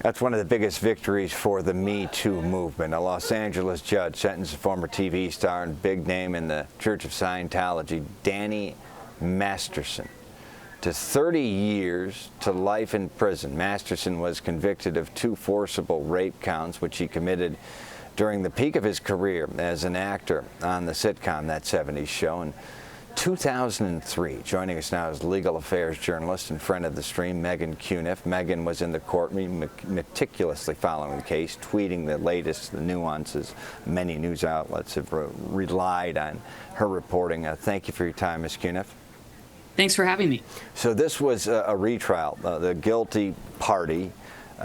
That's one of the biggest victories for the Me Too movement. A Los Angeles judge sentenced a former TV star and big name in the Church of Scientology, Danny Masterson, to 30 years to life in prison. Masterson was convicted of 2 forcible rape counts, which he committed during the peak of his career as an actor on the sitcom That 70s Show in 2003. Joining us now is legal affairs journalist and friend of the stream, Meghann Cuniff. Meghann was in the courtroom meticulously following the case, tweeting the latest, the nuances. Many news outlets have relied on her reporting. Thank you for your time, Ms. Cuniff. Thanks for having me. So this was a retrial. The guilty party,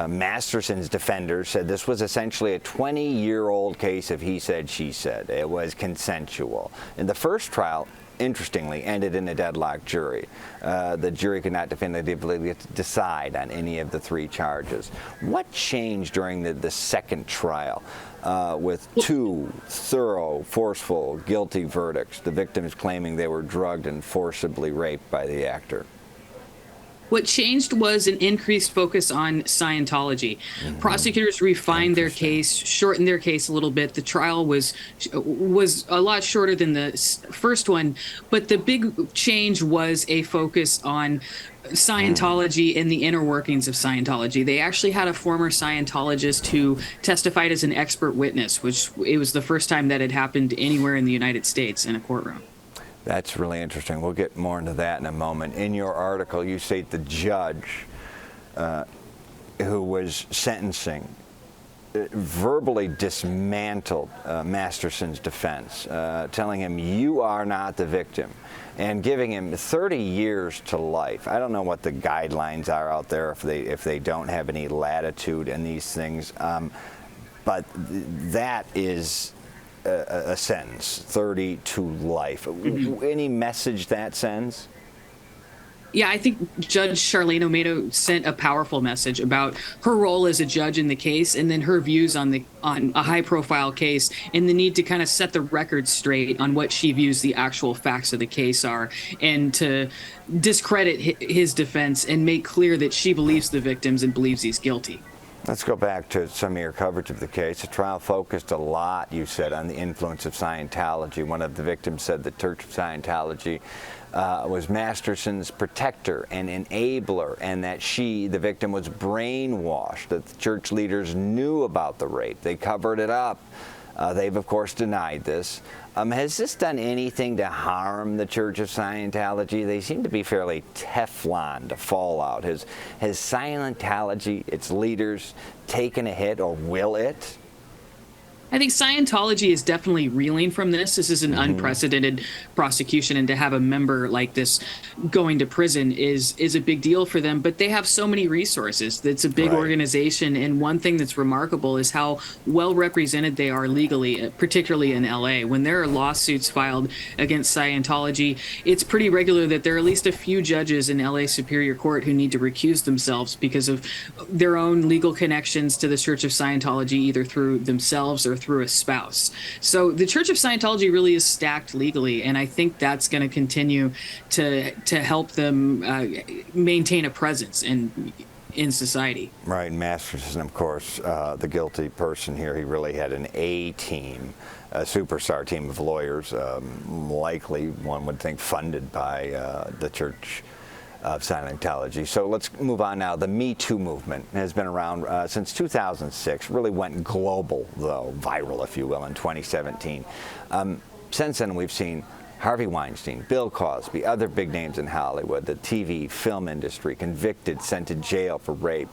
Masterson's defenders, said this was essentially a 20-year-old case of he said, she said. It was consensual. In the first trial, interestingly, ended in a deadlocked jury. The jury could not definitively decide on any of the 3 charges. What changed during the second trial with 2 thorough, forceful, guilty verdicts, the victims claiming they were drugged and forcibly raped by the actor? What changed was an increased focus on Scientology. Prosecutors refined their case, shortened their case a little bit. The trial was a lot shorter than the first one, but the big change was a focus on Scientology and the inner workings of Scientology. They actually had a former Scientologist who testified as an expert witness, which it was the first time that had happened anywhere in the United States in a courtroom. That's really interesting. We'll get more into that in a moment. In your article, you state the judge who was sentencing verbally dismantled Masterson's defense, telling him, you are not the victim, and giving him 30 years to life. I don't know what the guidelines are out there if they don't have any latitude in these things, but that is a sentence, 30 to life. Any message that sends? Yeah, I think Judge Charlene O'Mado sent a powerful message about her role as a judge in the case, and then her views on a high-profile case, and the need to kind of set the record straight on what she views the actual facts of the case are, and to discredit his defense and make clear that she believes the victims and believes he's guilty. Let's go back to some of your coverage of the case. The trial focused a lot, you said, on the influence of Scientology. One of the victims said the Church of Scientology was Masterson's protector and enabler, and that she, the victim, was brainwashed, that the church leaders knew about the rape. They covered it up. They've, of course, denied this. Has this done anything to harm the Church of Scientology? They seem to be fairly Teflon to fallout. Has Scientology, its leaders, taken a hit, or will it? I think Scientology is definitely reeling from this. This is an unprecedented prosecution, and to have a member like this going to prison is a big deal for them. But they have so many resources. It's a big organization, and one thing that's remarkable is how well represented they are legally, particularly in LA. When there are lawsuits filed against Scientology, it's pretty regular that there are at least a few judges in LA Superior Court who need to recuse themselves because of their own legal connections to the Church of Scientology, either through themselves or through a spouse. So the Church of Scientology really is stacked legally, and I think that's going to continue to help them maintain a presence in society. Right. Masterson, of course, the guilty person here, he really had an A-team, a superstar team of lawyers, likely, one would think, funded by the Church of Scientology. So let's move on now. The Me Too movement has been around since 2006, really went global, though, viral, if you will, in 2017. Since then, we've seen Harvey Weinstein, Bill Cosby, other big names in Hollywood, the TV, film industry, convicted, sent to jail for rape.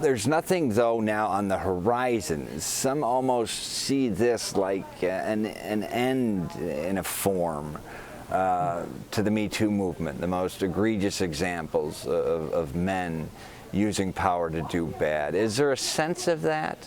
There's nothing, though, now on the horizon. Some almost see this like an end in a form to the Me Too movement, the most egregious examples of men using power to do bad. Is there a sense of that?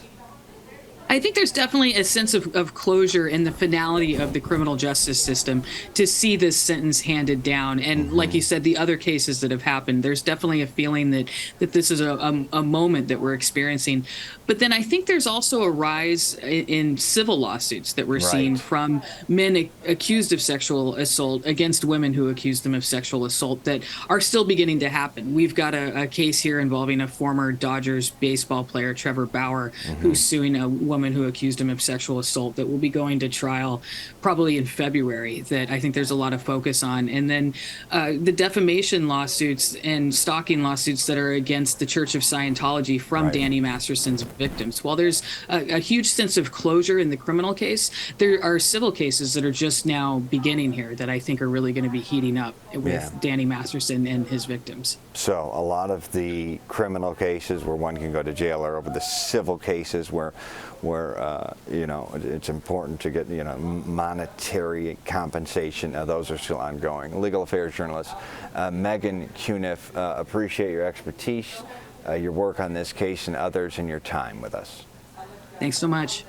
I think there's definitely a sense of closure in the finality of the criminal justice system to see this sentence handed down. And like you said, the other cases that have happened, there's definitely a feeling that this is a moment that we're experiencing. But then I think there's also a rise in civil lawsuits that we're seeing Right. from men accused of sexual assault against women who accuse them of sexual assault that are still beginning to happen. We've got a case here involving a former Dodgers baseball player, Trevor Bauer, who's suing a woman who accused him of sexual assault that will be going to trial probably in February, that I think there's a lot of focus on. And then the defamation lawsuits and stalking lawsuits that are against the Church of Scientology from Right. Danny Masterson's victims. While there's a huge sense of closure in the criminal case, there are civil cases that are just now beginning here that I think are really going to be heating up with Yeah. Danny Masterson and his victims. So a lot of the criminal cases where one can go to jail are over the civil cases where you know, it's important to get, you know, monetary compensation. Those are still ongoing. Legal affairs journalist Meghann Cuniff, appreciate your expertise, your work on this case and others, and your time with us. Thanks so much.